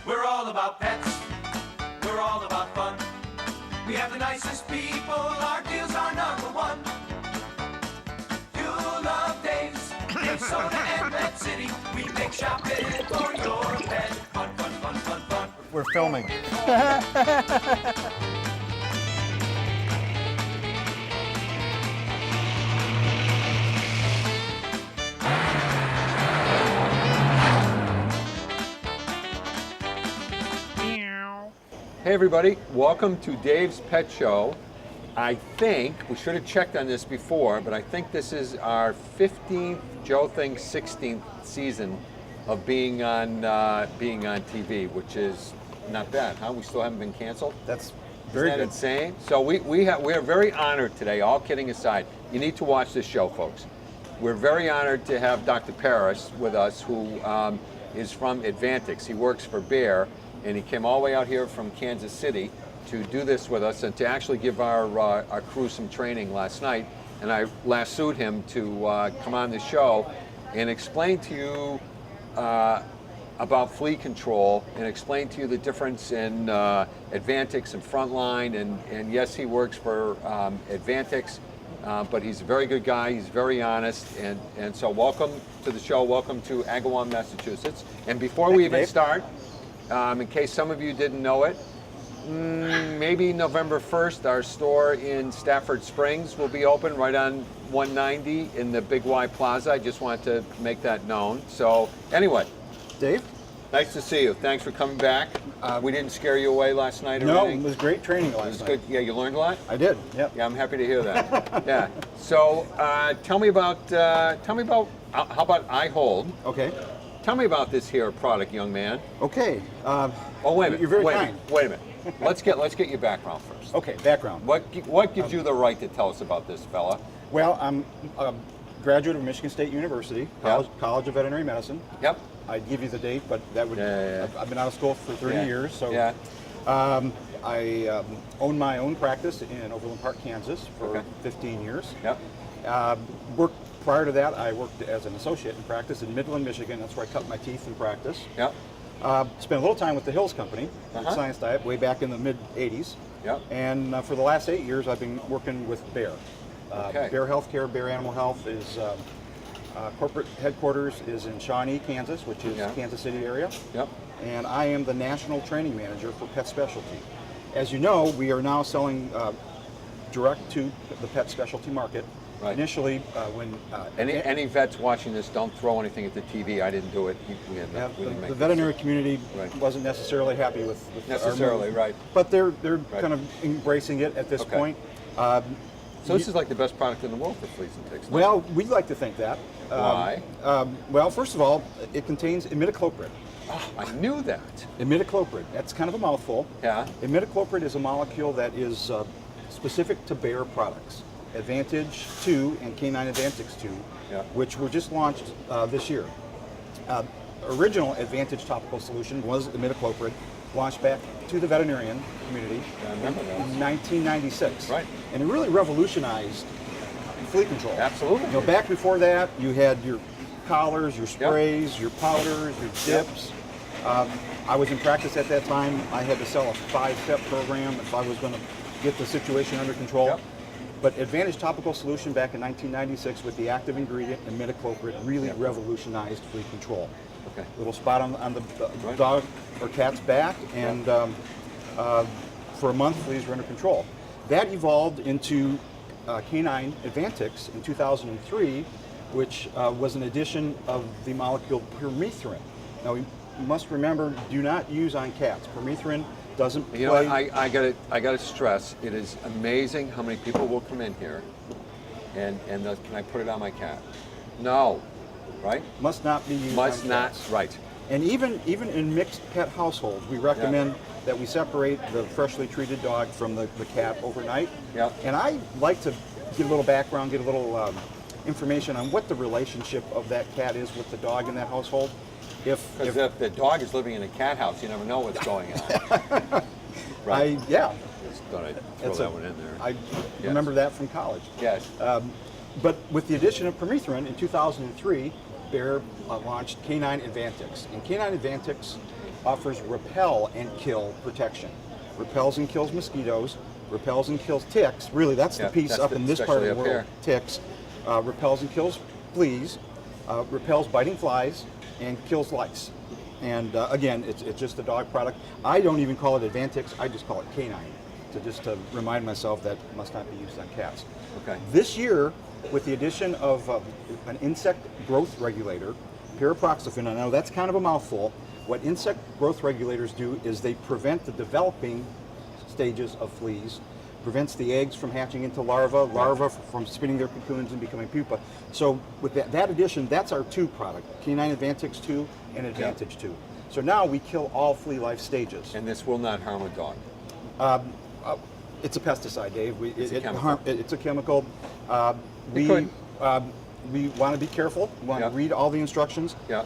We're all about pets. We're all about fun. We have the nicest people. Our deals are number one. You'll love Dave's. Dave's Soda and Pet City. We make shopping for your pet. Fun, fun, fun, fun, fun. We're filming. Hey everybody, welcome to Dave's Pet Show. I think, we should have checked on this before, but I think this is our 15th, Joe thinks 16th season of being on TV, which is not bad, huh? We still haven't been canceled? That's very Isn't that good. insane? So we are very honored today, all kidding aside. You need to watch this show, folks. We're very honored to have Dr. Paris with us, who is from Advantix. He works for Bayer, and he came all the way out here from Kansas City to do this with us and to actually give our crew some training last night. And I lassoed him to come on the show and explain to you about flea control and explain to you the difference in Advantix and Frontline. And yes, he works for Advantix, but he's a very good guy. He's very honest. And so welcome to the show. Welcome to Agawam, Massachusetts. And before we even start, in case some of you didn't know it, maybe November 1st, our store in Stafford Springs will be open right on 190 in the Big Y Plaza. I just wanted to make that known. So anyway, Dave? nice to see you. Thanks for coming back. We didn't scare you away last night or No, anything? it was great training It last was night. good. Yeah, you learned a lot? I did, yep. Yeah, I'm happy to hear that. Yeah. So tell me about how about I Hold? Okay, Tell me about this here product, young man. okay. Oh, wait a minute. You're very wait kind. Wait a minute. Let's get your background first. Okay, background. What gives you the right to tell us about this fella? Well, I'm a graduate of Michigan State University, College of Veterinary Medicine. Yep. I'd give you the date, but that would, Yeah. I've been out of school for 30 Yeah. years, so. Yeah. I own my own practice in Overland Park, Kansas for Okay. 15 years. Yep. Prior to that, I worked as an associate in practice in Midland, Michigan. That's where I cut my teeth in practice. Yep. Spent a little time with the Hills Company, Uh-huh. Science Diet, way back in the mid-'80s. Yep. And for the last 8 years, I've been working with Bayer. Okay. Bayer Healthcare, Bayer Animal Health is corporate headquarters is in Shawnee, Kansas, which is Yeah. Kansas City area. Yep. And I am the national training manager for pet specialty. As you know, we are now selling direct to the pet specialty market. Right. Initially, when Any vets watching this, don't throw anything at the TV. I didn't do it. We didn't make the this. veterinary community Right. wasn't necessarily happy with our Necessarily, move. right. But they're Right. kind of embracing it at this Okay. point. So this is like the best product in the world for fleas and ticks. no? Well, we'd like to think that. Why? Well, first of all, it contains imidacloprid. I knew that. Imidacloprid, that's kind of a mouthful. Yeah. Imidacloprid is a molecule that is specific to Bayer products. Advantage 2 and K9 Advantix 2, Yeah. which were just launched this year. Original Advantage topical solution was imidacloprid, launched back to the veterinarian community Yeah, I remember those. in 1996. Right. And it really revolutionized flea control. Absolutely. You know, back before that, you had your collars, your sprays, your powders, your dips. I was in practice at that time. I had to sell a 5-step program if I was going to get the situation under control. Yep. But Advantage topical solution back in 1996 with the active ingredient imidacloprid really Yep. revolutionized flea control. Okay. Little spot on the Right. dog or cat's back, and for a month, fleas were under control. That evolved into K9 Advantix in 2003, which was an addition of the molecule permethrin. Now, we must remember, do not use on cats. Permethrin doesn't play. You know what? I gotta stress. It is amazing how many people will come in here, and can I put it on my cat? No, right? Must not be used Must on not. cats. Right. And even in mixed pet households, we recommend that we separate the freshly treated dog from the cat overnight. Yeah. And I like to get a little background, get a little information on what the relationship of that cat is with the dog in that household. Because if the dog is living in a cat house, you never know what's going on. Right. Just thought I'd throw that one in there. I remember that from college. Yes. But with the addition of permethrin in 2003, Bayer launched K9 Advantix. And K9 Advantix offers repel and kill protection. Repels and kills mosquitoes, repels and kills ticks. Really, that's the piece up in this part of the world. Ticks. Repels and kills fleas, repels biting flies, and kills lice. And again, it's just a dog product. I don't even call it Advantix, I just call it K9, to remind myself that must not be used on cats. Okay. This year, with the addition of an insect growth regulator, pyriproxyfen, I know that's kind of a mouthful. What insect growth regulators do is they prevent the developing stages of fleas, prevents the eggs from hatching into larvae from spinning their cocoons and becoming pupa. So with that addition, that's our 2 product, K9 Advantix 2 and Advantage 2. So now we kill all flea life stages. And this will not harm a dog. It's a pesticide, Dave. It's a chemical. It's a chemical. We want to be careful. We want to read all the instructions. Yeah.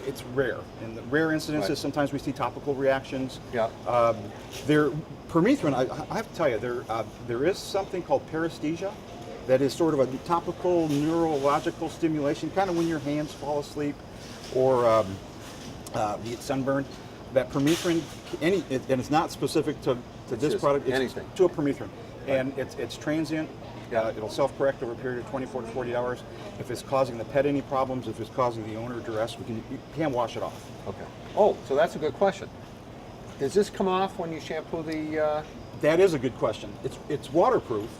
It's rare. In the rare incidences, sometimes we see topical reactions. Yeah. Permethrin, I have to tell you, there is something called paresthesia that is sort of a topical neurological stimulation, kind of when your hands fall asleep or get sunburned. That permethrin, and it's not specific to this product, it's anything. to a permethrin. And it's transient. It'll self-correct over a period of 24 to 48 hours. If it's causing the pet any problems, if it's causing the owner duress, you can wash it off. Okay. Oh, so that's a good question. Does this come off when you shampoo the... That is a good question. It's waterproof.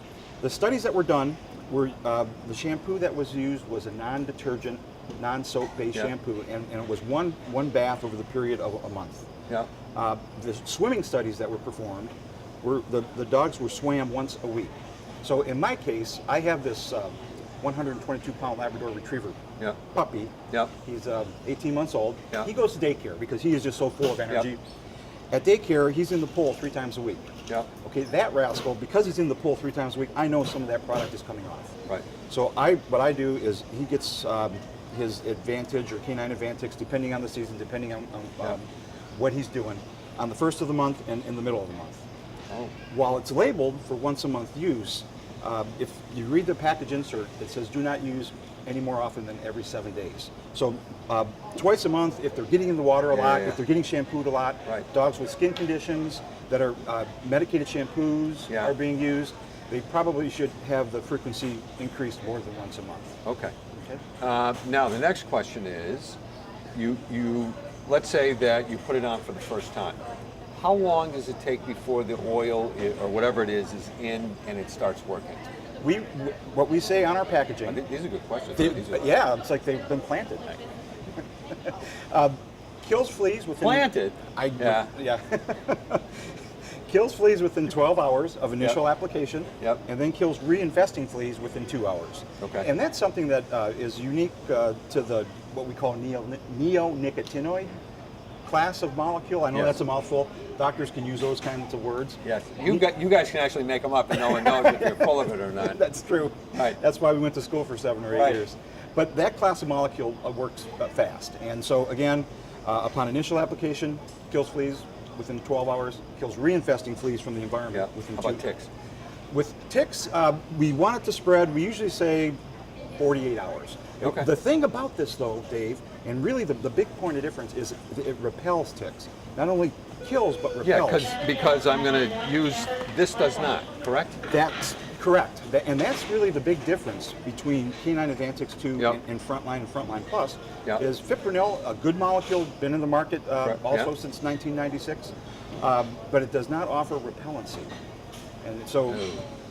The studies that were done were the shampoo that was used was a non-detergent, non-soap based shampoo, and it was one bath over the period of a month. Yeah. The swimming studies that were performed were the dogs were swam once a week. So in my case, I have this 122-pound Labrador Retriever puppy. Yeah. He's 18 months old. Yeah. He goes to daycare because he is just so full of energy. At daycare, he's in the pool 3 times a week. Yeah. Okay, that rascal, because he's in the pool 3 times a week, I know some of that product is coming off. Right. So what I do is he gets his Advantage or K9 Advantix, depending on the season, depending on what he's doing, on the first of the month and in the middle of the month. Oh. While it's labeled for once a month use, if you read the package insert, it says do not use any more often than every 7 days. So twice a month, if they're getting in the water a lot, if they're getting shampooed a lot, dogs with skin conditions that are medicated shampoos are being used, they probably should have the frequency increased more than once a month. Okay. Now the next question is, you let's say that you put it on for the first time. How long does it take before the oil or whatever it is in and it starts working? What we say on our packaging. These are good questions. It's like they've been planted. Kills fleas within. Planted. Kills fleas within 12 hours of initial application, and then kills reinfesting fleas within 2 hours. Okay. And that's something that is unique to what we call neonicotinoid class of molecule. I know that's a mouthful. Doctors can use those kinds of words. Yes, you guys can actually make them up and no one knows if you're full of it or not. That's true. Right. That's why we went to school for 7 or 8 years. But that class of molecule works fast. And so again, upon initial application, kills fleas within 12 hours, kills reinfesting fleas from the environment within 2. How about ticks? With ticks, we want it to spread, we usually say 48 hours. Okay. The thing about this though, Dave, and really the big point of difference is it repels ticks. Not only kills, but repels. Yeah, because I'm going to use, this does not, correct? That's correct. And that's really the big difference between K9 Advantix 2 and Frontline Plus is fipronil, a good molecule, been in the market also since 1996, but it does not offer repellency. And so...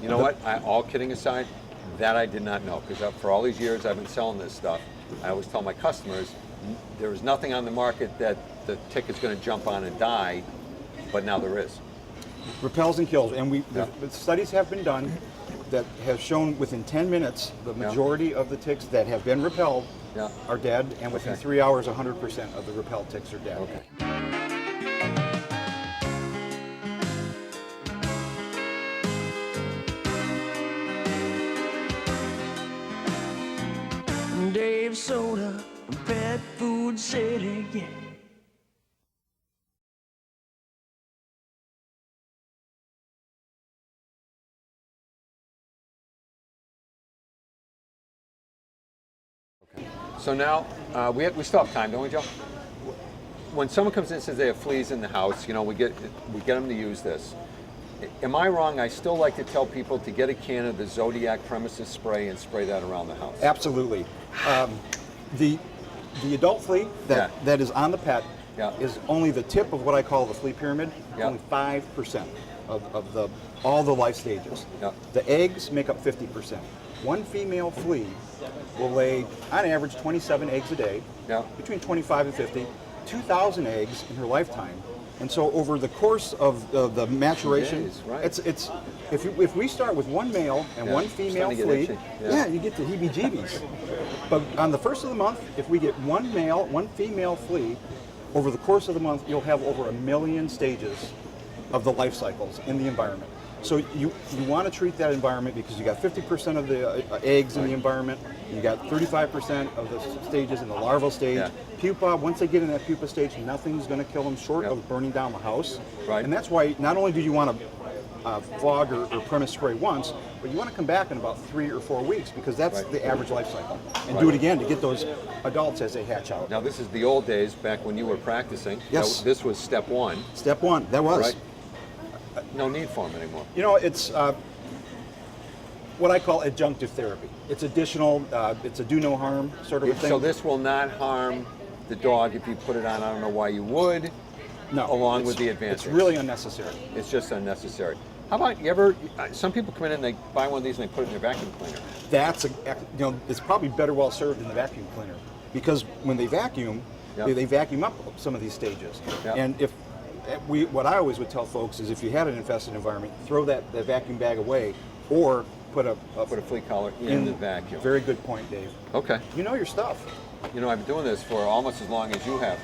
You know what, all kidding aside, that I did not know, because for all these years I've been selling this stuff, I always tell my customers, there is nothing on the market that the tick is going to jump on and die, but now there is. Repels and kills, and the studies have been done that have shown within 10 minutes the majority of the ticks that have been repelled are dead, and within 3 hours 100% of the repelled ticks are dead. Okay. Dave Soda, Pet Food City, yeah. Okay. So now, we still have time, don't we, Joe? when someone comes in and says they have fleas in the house, you know, we get them to use this. Am I wrong? I still like to tell people to get a can of the Zodiac Premises Spray and spray that around the house. Absolutely. The adult flea that is on the pet is only the tip of what I call the flea pyramid. Yeah. Only 5% of all the life stages. Yeah. The eggs make up 50%. One female flea will lay, on average, 27 eggs a day, between 25 and 50, 2,000 eggs in her lifetime. And so over the course of the maturation, it's if we start with one male and one female flea, you get the heebie-jeebies. But on the first of the month, if we get one male, one female flea, over the course of the month, you'll have over 1 million stages of the life cycles in the environment. So you want to treat that environment because you got 50% of the eggs in the environment, you got 35% of the stages in the larval stage. Pupa, once they get in that pupa stage, nothing's going to kill them short of burning down the house. And that's why not only do you want to fog or premise spray once, but you want to come back in about 3 or 4 weeks because that's the average life cycle. And do it again to get those adults as they hatch out. Now this is the old days back when you were practicing. Yes. This was step one. Step one, that was. Right. No need for them anymore. You know, it's what I call adjunctive therapy. It's additional, it's a do no harm sort of a thing. So this will not harm the dog if you put it on. I don't know why you would. No. Along with the Advantix. It's really unnecessary. It's just unnecessary. How about you ever? Some people come in and they buy one of these and they put it in their vacuum cleaner. That's it's probably better well served in the vacuum cleaner because when they vacuum, they vacuum up some of these stages. And if what I always would tell folks is if you had an infested environment, throw that vacuum bag away or put a flea collar in the vacuum. Very good point, Dave. Okay. You know your stuff. You know, I've been doing this for almost as long as you have,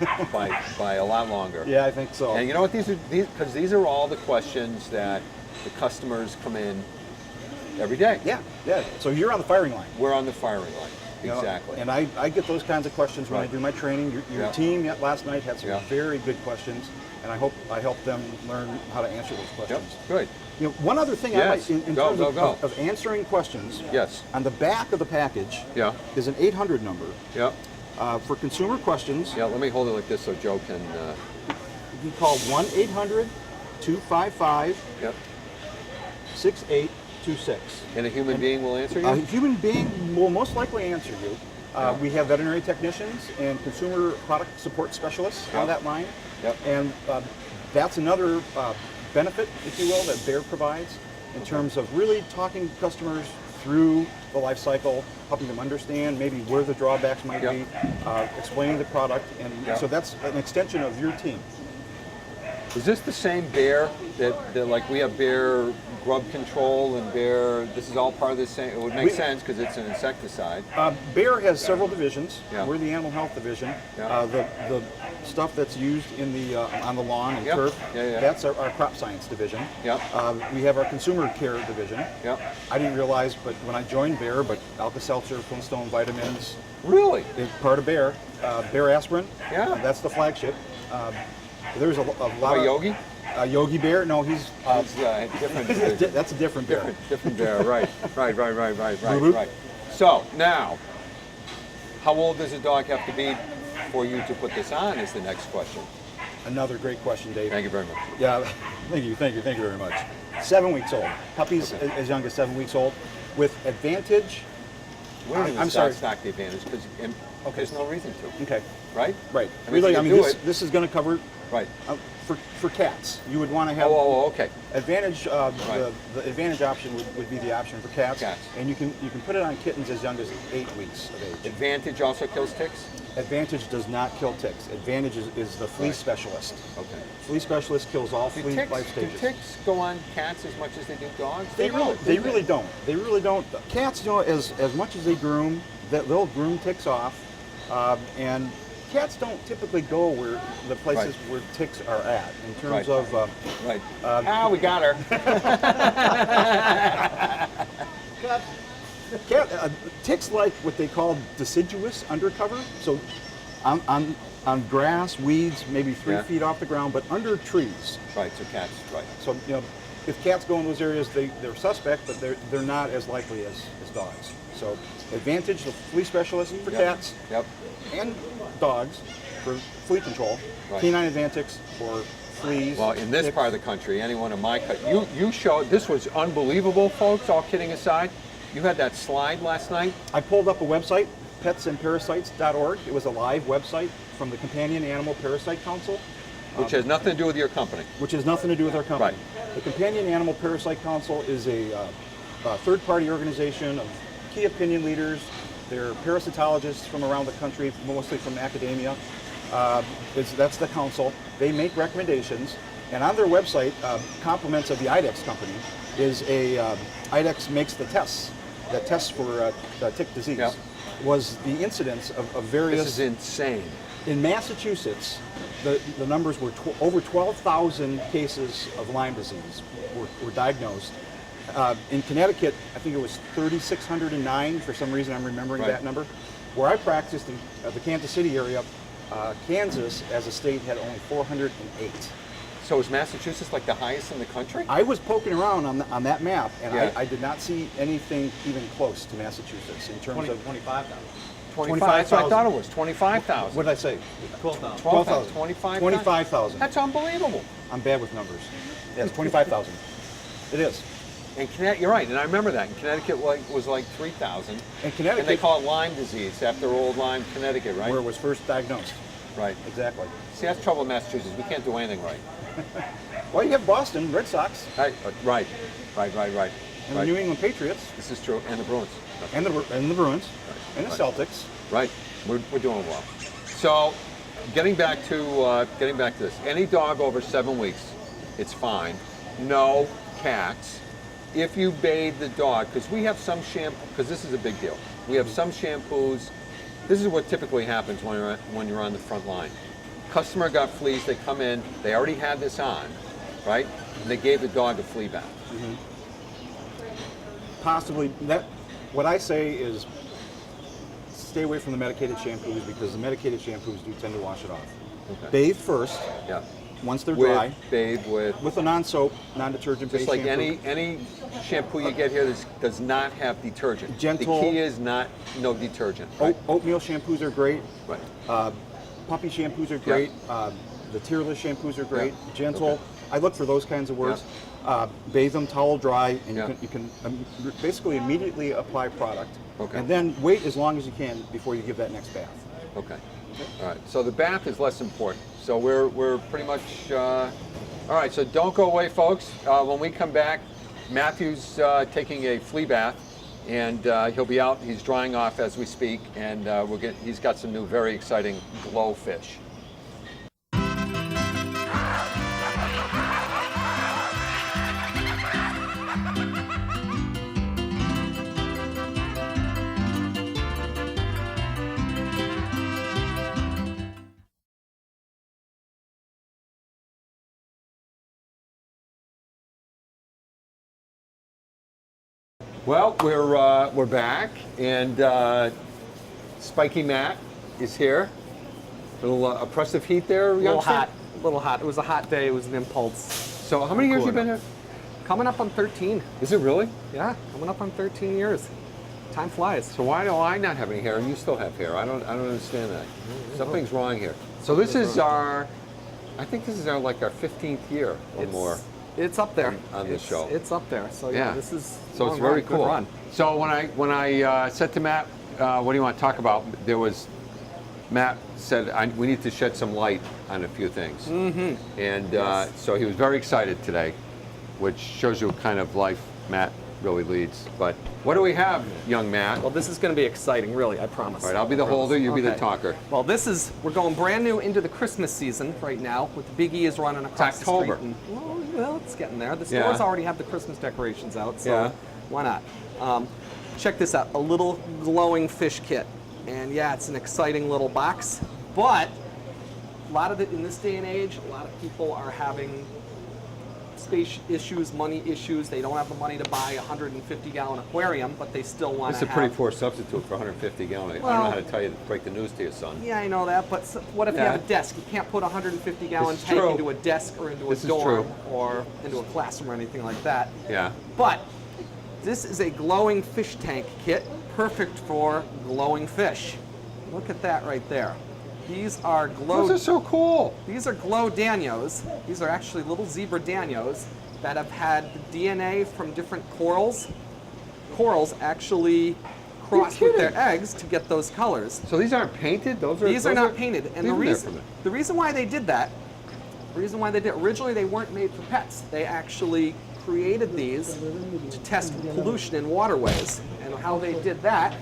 by a lot longer. Yeah, I think so. And you know what, because these are all the questions that the customers come in every day. Yeah. So you're on the firing line. We're on the firing line. Exactly. And I get those kinds of questions when I do my training. Your team last night had some very good questions, and I hope I helped them learn how to answer those questions. Good. You know, one other thing I might, in terms of answering questions, yes. On the back of the package is an 800 number for consumer questions. Yeah, let me hold it like this so Joe can... You can call 1-800-255-6826. And a human being will answer you? A human being will most likely answer you. We have veterinary technicians and consumer product support specialists on that line. And that's another benefit, if you will, that Bayer provides in terms of really talking to customers through the life cycle, helping them understand maybe where the drawbacks might be, explaining the product, and so that's an extension of your team. Is this the same Bayer that like we have Bayer grub control and Bayer, this is all part of the same, it would make sense because it's an insecticide. Bayer has several divisions. Yeah. We're the animal health division. Yeah. The stuff that's used in the on the lawn and turf, that's our crop science division. Yeah. We have our consumer care division. Yeah. I didn't realize, but when I joined Bayer, but Alka-Seltzer, Flintstone vitamins. Really? Is part of Bayer. Bayer aspirin. Yeah. That's the flagship. There's a lot of Yogi? Yogi Bear? No, he's different. That's a different bear. Different bear, right. Right. So now, how old does a dog have to be for you to put this on? Is the next question. Another great question, Dave. Thank you very much. Yeah, thank you very much. 7 weeks old. Puppies as young as 7 weeks old with Advantage. We don't even stock the Advantage because there's no reason to. Okay. Right? Right. I mean, this is going to cover. Right. For cats, you would want to have. Okay. Advantage. The Advantage option would be the option for cats. And you can put it on kittens as young as 8 weeks of age. Advantage also kills ticks? Advantage does not kill ticks. Advantage is the flea specialist. Okay. Flea specialist kills all flea life stages. Do ticks go on cats as much as they do dogs? They really don't. They really don't. Cats, as much as they groom, they'll groom ticks off, and cats don't typically go where the places where ticks are at in terms of. We got her. Ticks like what they call deciduous undercover. So, on grass, weeds, maybe 3 feet off the ground, but under trees. Right. So cats. Right. So if cats go in those areas, they're suspect, but they're not as likely as dogs. So Advantage, the flea specialist for Yep. cats Yep. and dogs for flea control. Right. K9 Advantix for fleas. Well, in this ticks. part of the country, anyone in my you showed, this was unbelievable, folks, all kidding aside. You had that slide last night. I pulled up a website, petsandparasites.org. It was a live website from the Companion Animal Parasite Council, Which has nothing to do with your company. which has nothing to do with our company. Right. The Companion Animal Parasite Council is a third-party organization of key opinion leaders. They're parasitologists from around the country, mostly from academia. That's the council. They make recommendations, and on their website, compliments of the IDEX company is IDEX makes the tests that tests for tick disease. Yep. Was the incidence of various. This is insane. In Massachusetts, the numbers were over 12,000 cases of Lyme disease were diagnosed. In Connecticut, I think it was 3,609. For some reason, I'm remembering Right. that number. Where I practiced in the Kansas City area, Kansas as a state had only 408. So is Massachusetts like the highest in the country? I was poking around on that map, and Yeah. I did not see anything even close to Massachusetts in terms of 25,000. 25. That's what I thought it was. 25,000. What did I say? 12,000. 12,000. 25,000. 25,000. That's unbelievable. I'm bad with numbers. Yes, 25,000. It is. And Connecticut, you're right, and I remember that. In Connecticut was like 3,000. And Connecticut, And they call it Lyme disease after old Lyme, Connecticut, right? where it was first diagnosed. Right. Exactly. See, that's trouble in Massachusetts. We can't do anything right. Well, you have Boston Red Sox Right. and the New England Patriots This is true. And the Bruins. and the Bruins and the Right. Celtics. Right. We're doing well. So, getting back to this. Any dog over 7 weeks, it's fine. No cats. If you bathe the dog, because we have some shampoo, because this is a big deal. We have some shampoos. This is what typically happens when you're on the front line. Customer got fleas. They come in. They already had this on, right? And they gave the dog a flea bath. Possibly that. What I say is stay away from the medicated shampoos because the medicated shampoos do tend to wash it off. Okay. Bathe first Yeah. once they're dry Bathe with. with a non-soap, non-detergent Just based like shampoo. any shampoo you get here that does not have detergent. Gentle. The key is no detergent. Right? Oatmeal shampoos are great. Right. Puppy shampoos are great. The tearless shampoos are great. Yeah. Gentle. Okay. I look for those kinds of words. Bathe them, towel dry, and Yeah. you can basically immediately apply product. Okay. And then wait as long as you can before you give that next bath. Okay. All right. So the bath is less important. So we're pretty much all right. So don't go away, folks. When we come back, Matthew's taking a flea bath, and he'll be out. He's drying off as we speak, and he's got some new very exciting glow fish. Well, we're back, and Spiky Matt is here. A little oppressive heat there, A little youngster? hot. A little hot. It was a hot day. It was an impulse. So how many years you been here? Coming up on 13. Is it really? Yeah, coming up on 13 years. Time flies. So why do I not have any hair and you still have hair? I don't understand that. Something's wrong here. So this is I think this is our 15th year or more. It's up there on this show. It's up there. So Yeah. this is So it's long very run, cool. Good run. So when I said to Matt, what do you want to talk about? Matt said we need to shed some light on a few things. Mm-hmm. And so he was very excited today, which shows you what kind of life Matt really leads. But what do we have, young Matt? Well, this is going to be exciting, really. I promise. All right, I'll be the holder, you be the Okay. talker. Well, we're going brand new into the Christmas season right now. With the Big E is running across the October. street. Well, it's getting there. The Yeah. stores already have the Christmas decorations out, so Yeah. why not? Check this out, a little glowing fish kit. And yeah, it's an exciting little box, but in this day and age, a lot of people are having space issues, money issues. They don't have the money to buy a 150-gallon aquarium, but they still want It's to a have... pretty poor substitute for 150 gallon. I don't know Well- how to tell you, break the news to your son. Yeah, I know that, but what if you Yeah. have a desk? You can't put a 150-gallon This is tank true. into a desk or into This a is dorm true. or into a classroom or anything like that. Yeah. But this is a glowing fish tank kit. perfect for glowing fish. Look at that right there. These are glow. Those are so cool. These are glow danios. These are actually little zebra danios that have had the DNA from different corals. Corals actually cross with their eggs to get those colors. So these aren't painted? These are not painted. And leave them the reason why they did that, originally they weren't made for pets. They actually created these to test pollution in waterways. And how they did that,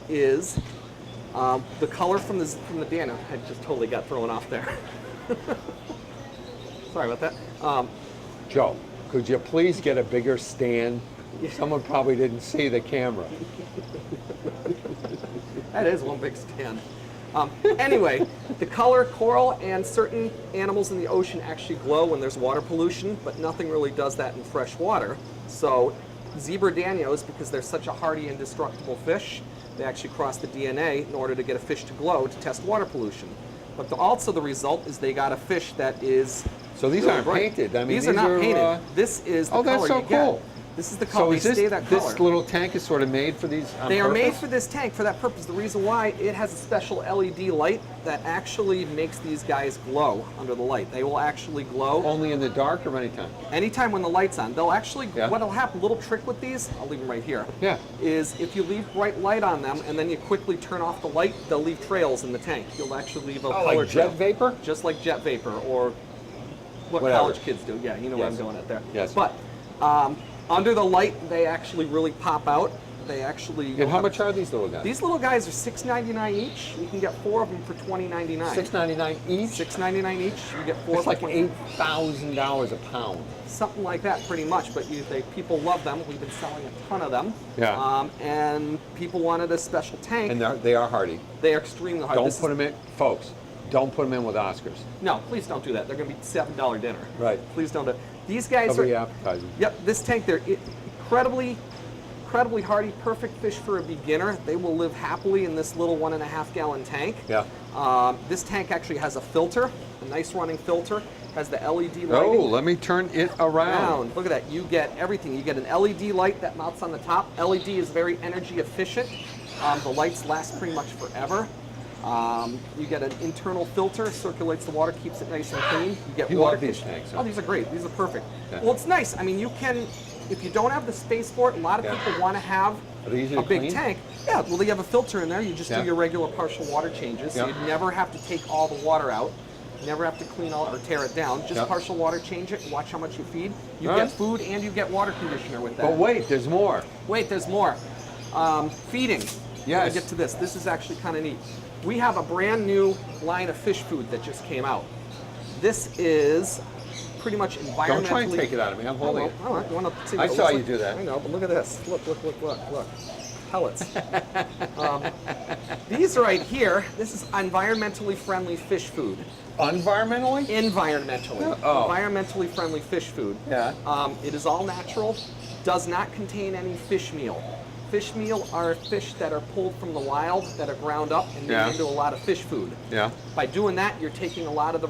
is the color from the Dano. I just totally got thrown off there. Sorry about that. Joe, could you please get a bigger stand? Someone probably didn't see the camera. That is one big stand. Anyway, the color coral and certain animals in the ocean actually glow when there's water pollution, but nothing really does that in fresh water. So zebra danios, because they're such a hardy, indestructible fish, they actually cross the DNA in order to get a fish to glow to test water pollution. But also the result is they got a fish that is So these really aren't bright. painted. I mean, these are not painted. This is the oh, that's color so you get. cool. This is the color. So They is this, stay that color. this little tank is sort of made for these on They are made purpose? for this tank for that purpose. The reason why, it has a special LED light that actually makes these guys glow under the light. They will actually glow Only in the dark or anytime? anytime when the light's on. They'll actually, Yeah. what'll happen, a little trick with these, I'll leave them right here, Yeah. is if you leave bright light on them and then you quickly turn off the light, they'll leave trails in the tank. You'll actually leave a Oh, color like jet trail. vapor? Just like jet vapor or what Whatever. college kids do. Yeah, you know what I'm Yes. doing at there. Yes. But under the light, they actually really pop out. They actually. And how much are these little guys? These little guys are $6.99 each. You can get 4 of them for $20.99. $6.99 each? $6.99 each. You get 4 It's for like $20. $8,000 a pound. Something like that, pretty much. But people love them. We've been selling a ton of them. Yeah. And people wanted a special tank. And they are hardy. They are extremely hard. Don't put them in, folks, don't put them in with Oscars. No, please don't do that. They're going to be $7 dinner. Right. Please don't do it. These guys That'll are. be appetizing. Yep, this tank, they're incredibly hardy, perfect fish for a beginner. They will live happily in this little 1.5 gallon tank. Yeah. This tank actually has a filter, a nice running filter, has the LED lighting. Oh, let me turn it around. Look at that, you get everything. You get an LED light that mounts on the top. LED is very energy efficient. The lights last pretty much forever. You get an internal filter, circulates the water, keeps it nice and clean. You get You water love these fish. tanks, huh? Oh, these are great. These are perfect. Yeah. Well, it's nice. I mean, you can, if you don't have the space for it, a lot of Yeah. people want to have Are they easy a to big clean? tank. Yeah, well, you have a filter in there. You just Yeah. do your regular partial water changes. So Yeah. you never have to take all the water out. You never have to clean all or tear it down. Just Yeah. partial water change it. Watch how much you feed. You All get right. food and you get water conditioner with that. But wait, there's more. Wait, there's more. Feeding. Yes. When I get to this. This is actually kind of neat. We have a brand new line of fish food that just came out. This is pretty much environmentally. Don't try and take it out of me. I'm holding it. Oh, well, you want to see I what it saw looks you like? do that. I know, but look at this. Look. Pellets. These right here, this is environmentally friendly fish food. Environmentally? Environmentally. Oh. Environmentally friendly fish food. Yeah. It is all natural, does not contain any fish meal. Fish meal are fish that are pulled from the wild, that are ground up and made Yeah. into a lot of fish food. Yeah. By doing that, you're taking a lot of the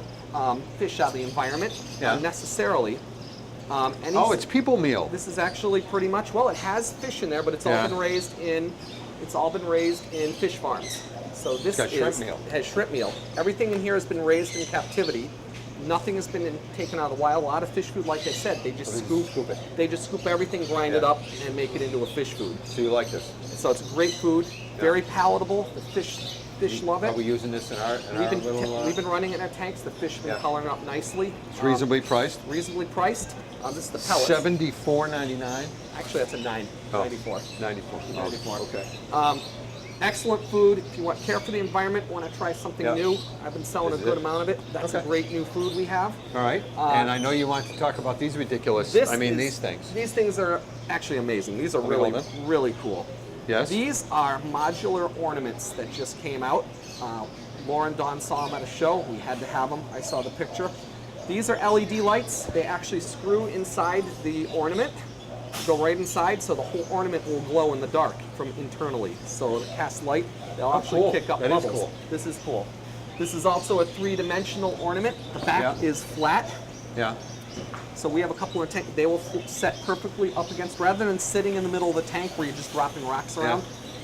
fish out of the environment Yeah. unnecessarily. Oh, it's people meal. This is actually pretty much, well, it has fish in there, but it's all Yeah. been raised in fish farms. So this got is shrimp meal. It has shrimp meal. Everything in here has been raised in captivity. Nothing has been taken out of the wild. A lot of fish food, like I said, they just scoop it. They just scoop everything, grind it Yeah. up, and make it into a fish food. So you like this? So it's great food, very palatable. The fish love it. Are we using this in our little... We've been running it in our tanks. The fish have been Yeah. coloring up nicely. It's reasonably priced? Reasonably priced. This is the pellets. $74.99. Actually, that's a 94. 94. 94. Okay. Excellent food. If you want care for the environment, want to try something Yeah. new, I've been selling a This is good it. amount of it. That's a Okay. great new food we have. All right. And I know you want to talk about these ridiculous, these things. These things are actually amazing. These are we really, hold them? really cool. Yes? These are modular ornaments that just came out. Laura and Dawn saw them at a show. We had to have them. I saw the picture. These are LED lights. They actually screw inside the ornament, go right inside, so the whole ornament will glow in the dark from internally. So it'll cast light. They'll actually cool. kick up That is bubbles. cool. This is cool. This is also a 3-dimensional ornament. The back Yeah. is flat. Yeah. So we have a couple of tanks. They will set perfectly up against, rather than sitting in the middle of the tank where you're just dropping rocks around.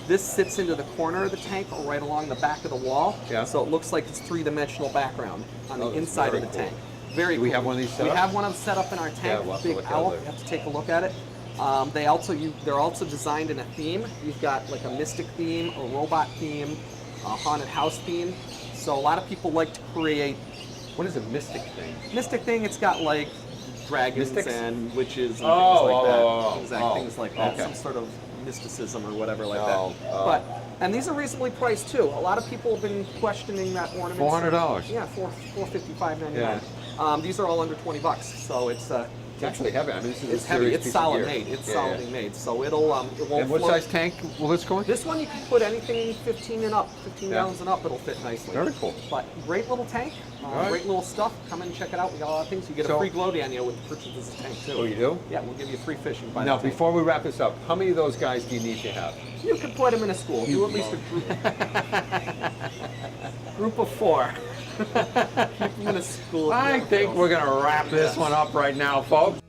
This sits into the corner of the tank or right along the back of the wall. Yeah. So it looks like it's three-dimensional background on the that's inside of very the cool. tank. Very Do we cool. have one of these set We up? have one of them set up in our tank. Yeah, we'll have to Big look at owl. it. You have to take a look at it. They're also designed in a theme. You've got like a mystic theme, a robot theme, a haunted house theme. So a lot of people like to create What is a mystic thing? mystic thing. It's got like dragons Mystics? and witches and Oh, things like that. oh, Things like that. okay. Some sort of mysticism or whatever like Oh, that. oh. But and these are reasonably priced too. A lot of people have been questioning that ornament. $400. Yeah, $455.99. Yeah. These are all under $20, so it's It's actually heavy. I mean, this is it's a heavy. serious It's piece of solid gear. made. It's Yeah, solidly yeah. made, so it won't And what float. size tank will this go in? This one you can put anything 15 and up, 15 Yeah. gallons and up. It'll fit nicely. Very cool. But great little tank. right. Great little stuff. Come in and check it out. We got a lot of things. You get So- a free glow Daniel with the purchase of this tank too. Oh, you do? Yeah, we'll give you free fish. You can buy Now, the tank. before we wrap this up, how many of those guys do you need to have? You can put them in a school. Do at least a group. Group of 4. Keep them in a school. I think we're going to wrap this one up right now, folks.